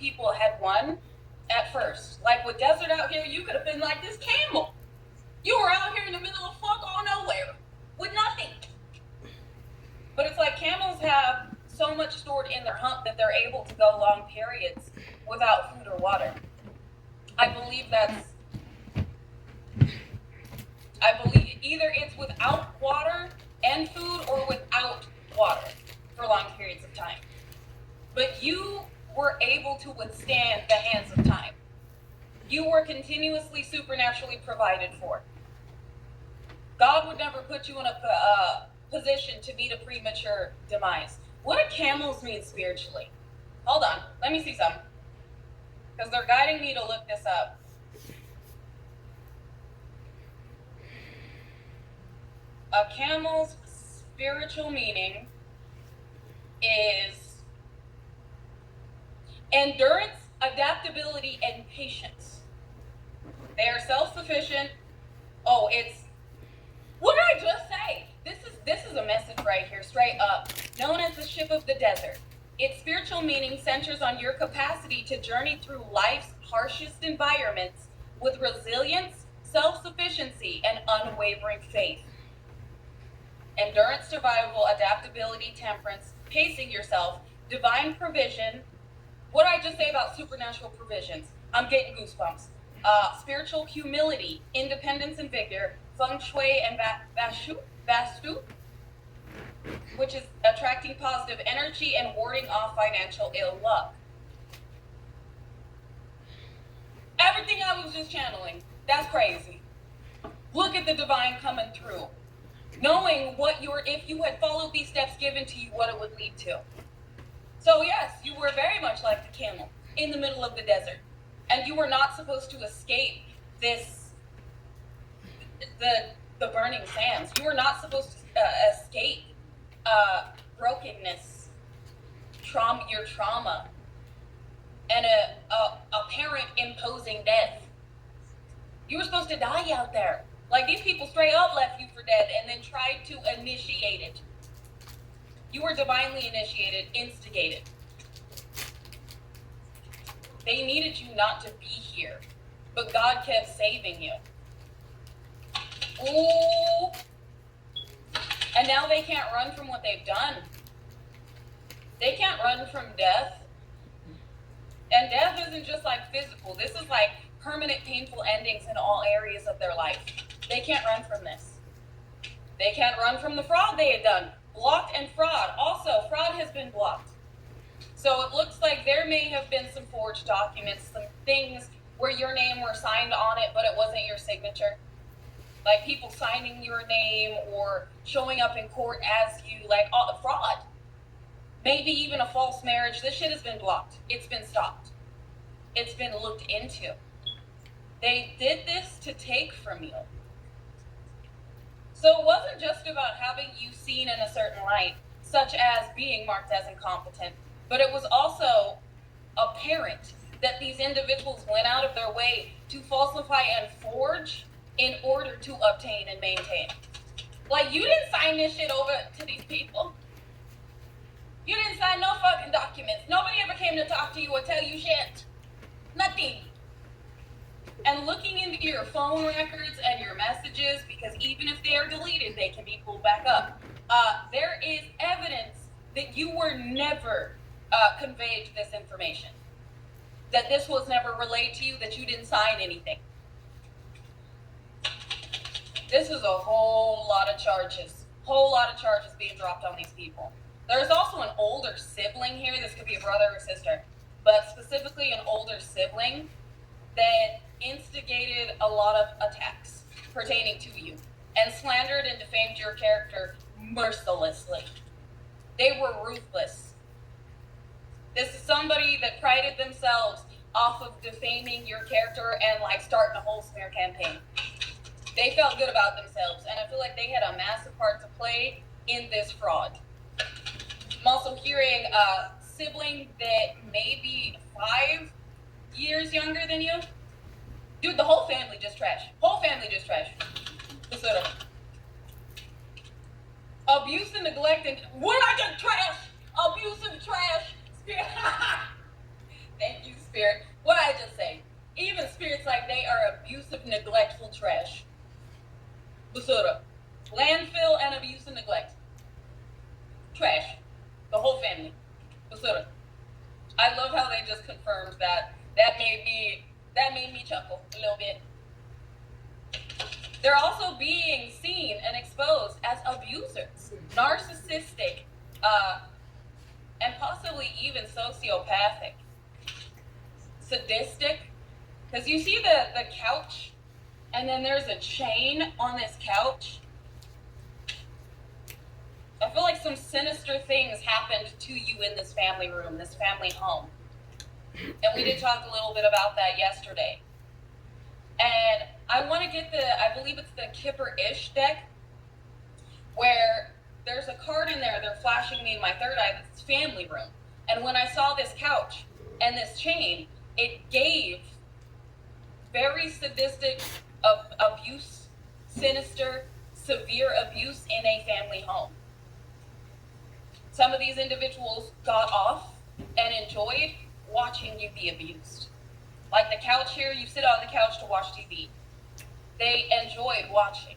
people had won at first. Like with desert out here, you could have been like this camel. You were out here in the middle of fuck all nowhere with nothing. But it's like camels have so much stored in their hump that they're able to go long periods without food or water. I believe either it's without water and food or without water for long periods of time. But you were able to withstand the hands of time. You were continuously supernaturally provided for. God would never put you in a position to meet a premature demise. What do camels mean spiritually? Hold on, let me see something. Because they're guiding me to look this up. A camel's spiritual meaning is endurance, adaptability, and patience. They are self-sufficient. Oh, it's, what did I just say? This is a message right here, straight up. Known as the ship of the desert. Its spiritual meaning centers on your capacity to journey through life's harshest environments with resilience, self-sufficiency, and unwavering faith. Endurance, survival, adaptability, temperance, pacing yourself, divine provision. What did I just say about supernatural provisions? I'm getting goosebumps. Spiritual humility, independence and vigor, feng shui and vastu, which is attracting positive energy and warding off financial ill luck. Everything I was just channeling, that's crazy. Look at the divine coming through. Knowing if you had followed these steps given to you, what it would lead to. So yes, you were very much like the camel in the middle of the desert. And you were not supposed to escape the burning sands. You were not supposed to escape brokenness, your trauma, and a parent imposing death. You were supposed to die out there. Like these people straight up left you for dead and then tried to initiate it. You were divinely initiated, instigated. They needed you not to be here, but God kept saving you. Ooh. And now they can't run from what they've done. They can't run from death. And death isn't just like physical. This is like permanent painful endings in all areas of their life. They can't run from this. They can't run from the fraud they had done. Blocked and fraud. Also, fraud has been blocked. So it looks like there may have been some forged documents, some things where your name were signed on it, but it wasn't your signature. Like people signing your name or showing up in court as you, like fraud. Maybe even a false marriage. This shit has been blocked. It's been stopped. It's been looked into. They did this to take from you. So it wasn't just about having you seen in a certain light, such as being marked as incompetent, but it was also apparent that these individuals went out of their way to falsify and forge in order to obtain and maintain. Like, you didn't sign this shit over to these people. You didn't sign no fucking documents. Nobody ever came to talk to you or tell you shit. Nothing. And looking into your phone records and your messages, because even if they are deleted, they can be pulled back up. There is evidence that you were never conveyed this information. That this was never relayed to you, that you didn't sign anything. This is a whole lot of charges. Whole lot of charges being dropped on these people. There's also an older sibling here. This could be a brother or sister. But specifically an older sibling that instigated a lot of attacks pertaining to you and slandered and defamed your character mercilessly. They were ruthless. This is somebody that prided themselves off of defaming your character and like starting a whole smear campaign. They felt good about themselves, and I feel like they had a massive part to play in this fraud. I'm also hearing a sibling that may be 5 years younger than you. Dude, the whole family just trash. Whole family just trash. Abuse and neglect and what I just trash. Abusive trash. Thank you I love how they just confirmed that. That made me chuckle a little bit. They're also being seen and exposed as abusers, narcissistic, and possibly even sociopathic, sadistic. Because you see the couch, and then there's a chain on this couch. I feel like some sinister things happened to you in this family room, this family home. And we did talk a little bit about that yesterday. And I want to get I believe it's the Kipper-ish deck, where there's a card in there, they're flashing me in my third eye, this family room. And when I saw this couch and this chain, it gave very sadistic abuse, sinister, severe abuse in a family home. Some of these individuals got off and enjoyed watching you be abused. Like the couch here, you sit on the couch to watch TV. They enjoyed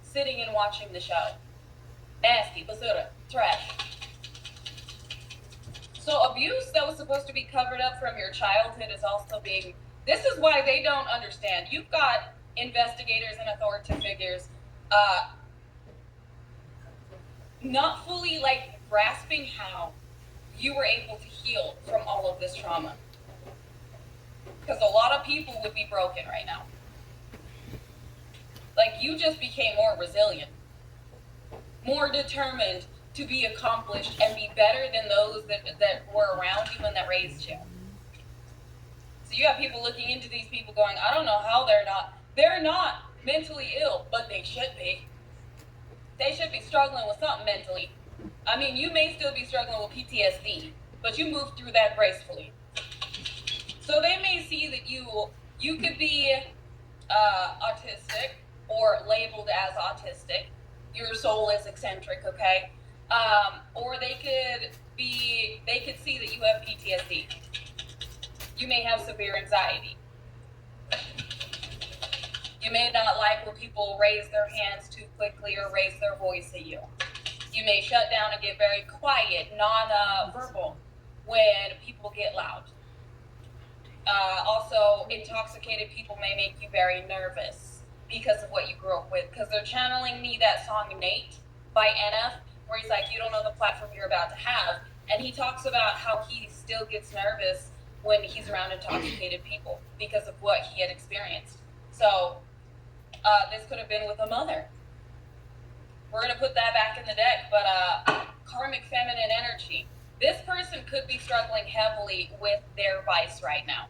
sitting and watching the show. Nasty, basura, trash. So abuse that was supposed to be covered up from your childhood is also being, this is why they don't understand. You've got investigators and authoritative figures not fully grasping how you were able to heal from all of this trauma. Because a lot of people would be broken right now. You just became more resilient, more determined to be accomplished and be better than those that were around you and that raised you. So you have people looking into these people going, I don't know how they're not mentally ill, but they should be. They should be struggling with something mentally. I mean, you may still be struggling with PTSD, but you moved through that gracefully. So they may see that you could be autistic or labeled as autistic. Your soul is eccentric, okay? Or they could see that you have PTSD. You may have severe anxiety. You may not like when people raise their hands too quickly or raise their voice at you. You may shut down and get very quiet, non-verbal, when people get loud. Also, intoxicated people may make you very nervous because of what you grew up with. Because they're channeling me that song Nate by NF, where he's like, you don't know the platform you're about to have. And he talks about how he still gets nervous when he's around intoxicated people because of what he had experienced. So this could have been with a mother. We're going to put that back in the deck, but karmic feminine energy. This person could be struggling heavily with their vice right now.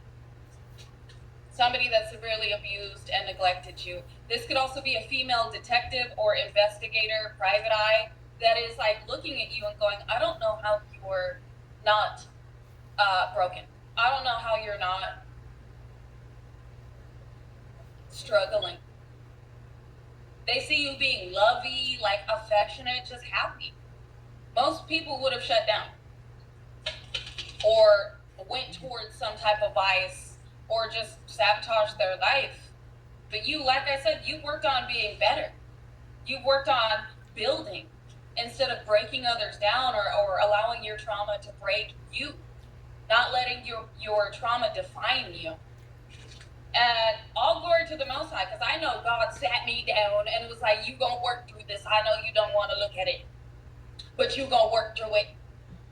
Somebody that severely abused and neglected you. This could also be a female detective or investigator, private eye, that is looking at you and going, I don't know how you're not broken. I don't know how you're not struggling. They see you being lovey, affectionate, just happy. Most people would have shut down or went towards some type of vice or just sabotaged their life. But you, like I said, you worked on being better. You worked on building instead of breaking others down or allowing your trauma to break you, not letting your trauma define you. And all glory to the Most High, because I know God sat me down and it was like, you gonna work through this. I know you don't want to look at it, but you gonna work through it.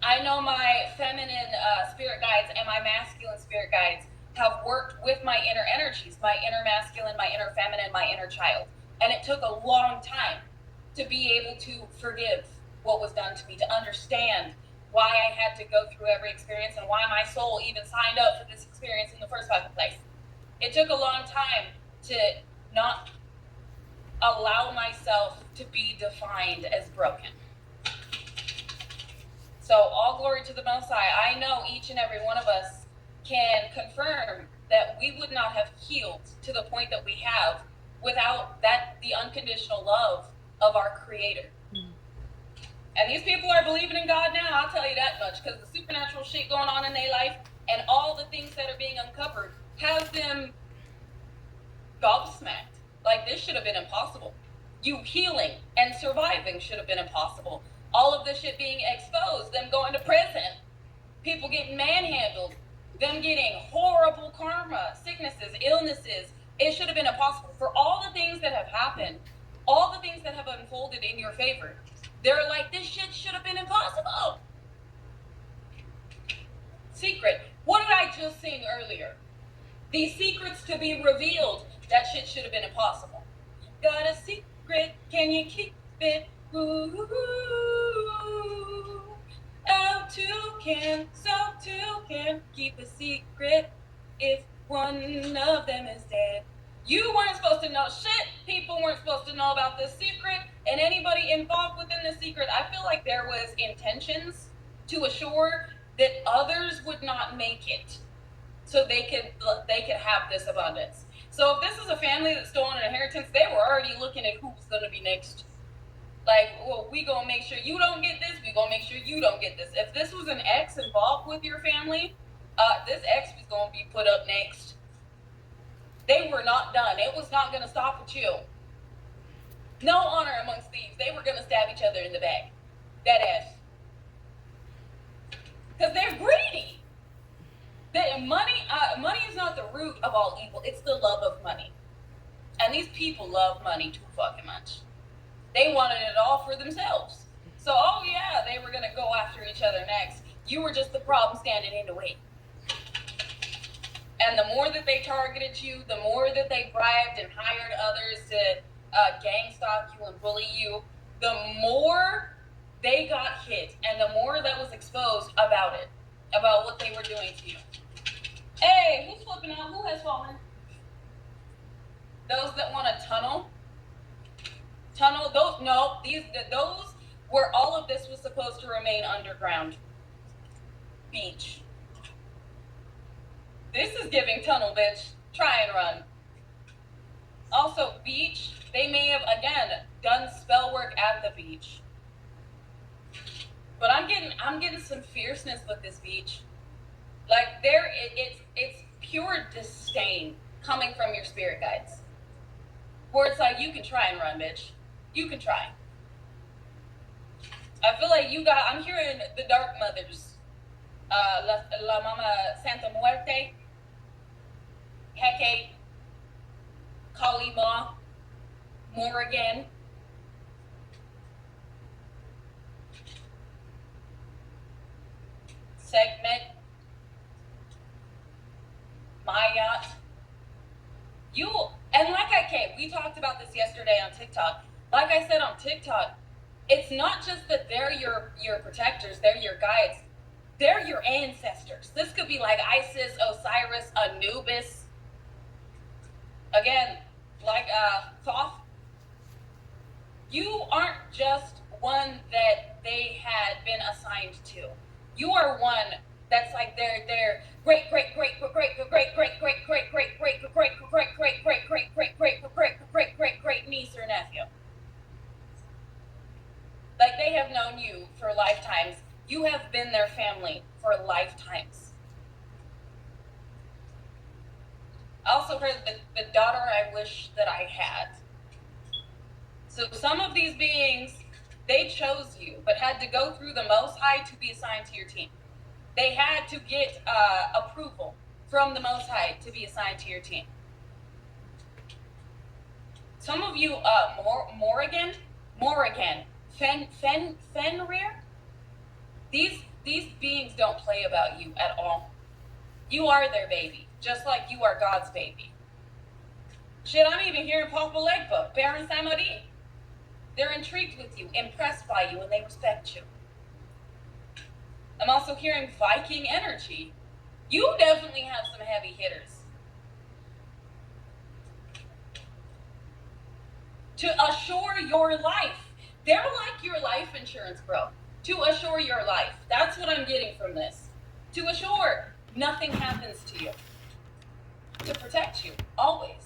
I know my feminine spirit guides and my masculine spirit guides have worked with my inner energies, my inner masculine, my inner feminine, my inner child. And it took a long time to be able to forgive what was done to me, to understand why I had to go through every experience and why my soul even signed up for this experience in the first fucking place. It took a long time to not allow myself to be defined as broken. So all glory to the Most High. I know each and every one of us can confirm that we would not have healed to the point that we have without the unconditional love of our Creator. And these people are believing in God now, I'll tell you that much, because the supernatural shit going on in their life and all the things that are being uncovered has them gobsmacked. This should have been impossible. You healing and surviving should have been impossible. All of this shit being exposed, them going to prison, people getting manhandled, them getting horrible karma, sicknesses, illnesses. It should have been impossible. For all the things that have happened, all the things that have unfolded in your favor, they're like, this shit should have been impossible. Secret. What did I just sing earlier? These secrets to be revealed. That shit should have been impossible. Got a secret, can you keep it? Ooh, out two can, so two can keep a secret if one of them is dead. You weren't supposed to know shit. People weren't supposed to know about this secret, and anybody involved within the secret, I feel like there was intentions to assure that others would not make it, so they could have this abundance. So if this is a family that's stolen an inheritance, they were already looking at who's going to be next. Like, well, we gonna make sure you don't get this. We gonna make sure you don't get this. If this was an ex involved with your family, this ex was gonna be put up next. They were not done. It was not gonna stop with you. No honor amongst thieves. They were gonna stab each other in the back. That ass. Because they're greedy. Money is not the root of all evil. It's the love of money. And these people love money too fucking much. They wanted it all for themselves. So, oh yeah, they were going to go after each other next. You were just the problem standing in the way. And the more that they targeted you, the more that they bribed and hired others to gang stalk you and bully you, the more they got hit and the more that was exposed about it, about what they were doing to you. Hey, who's flipping out? Who has fallen? Those that want a tunnel, those where all of this was supposed to remain underground. Beach. This is giving tunnel, bitch. Try and run. Also, beach, they may have, again, done spell work at the beach. But I'm getting some fierceness with this beach. Like, it's pure disdain coming from your spirit guides. Where it's like, you can try and run, bitch. You can try. I feel like I'm hearing the Dark Mothers. La Mama Santa Muerte. Hecate. Kali Ma. Morrigan. Segment. Mayat. And we talked about this yesterday on TikTok. Like I said on TikTok, it's not just that they're your protectors, they're your guides, they're your ancestors. This could be like Isis, Osiris, Anubis. Again, like Thoth. You aren't just one that they had been assigned to. You are one that's like their great niece or nephew. Like they have known you for lifetimes. You have been their family for lifetimes. I also heard the daughter I wish that I had. So some of these beings, they chose you, but had to go through the Most High to be assigned to your team. They had to get approval from the Most High to be assigned to your team. Some of you, Morrigan, Fenrir, these beings don't play about you at all. You are their baby, just like you are God's baby. Shit, I'm even hearing Papa Legba, Baron Samadi. They're intrigued with you, impressed by you, and they respect you. I'm also hearing Viking energy. You definitely have some heavy hitters. To assure your life. They're like your life insurance, bro. To assure your life. That's what I'm getting from this. To assure nothing happens to you. To protect you, always.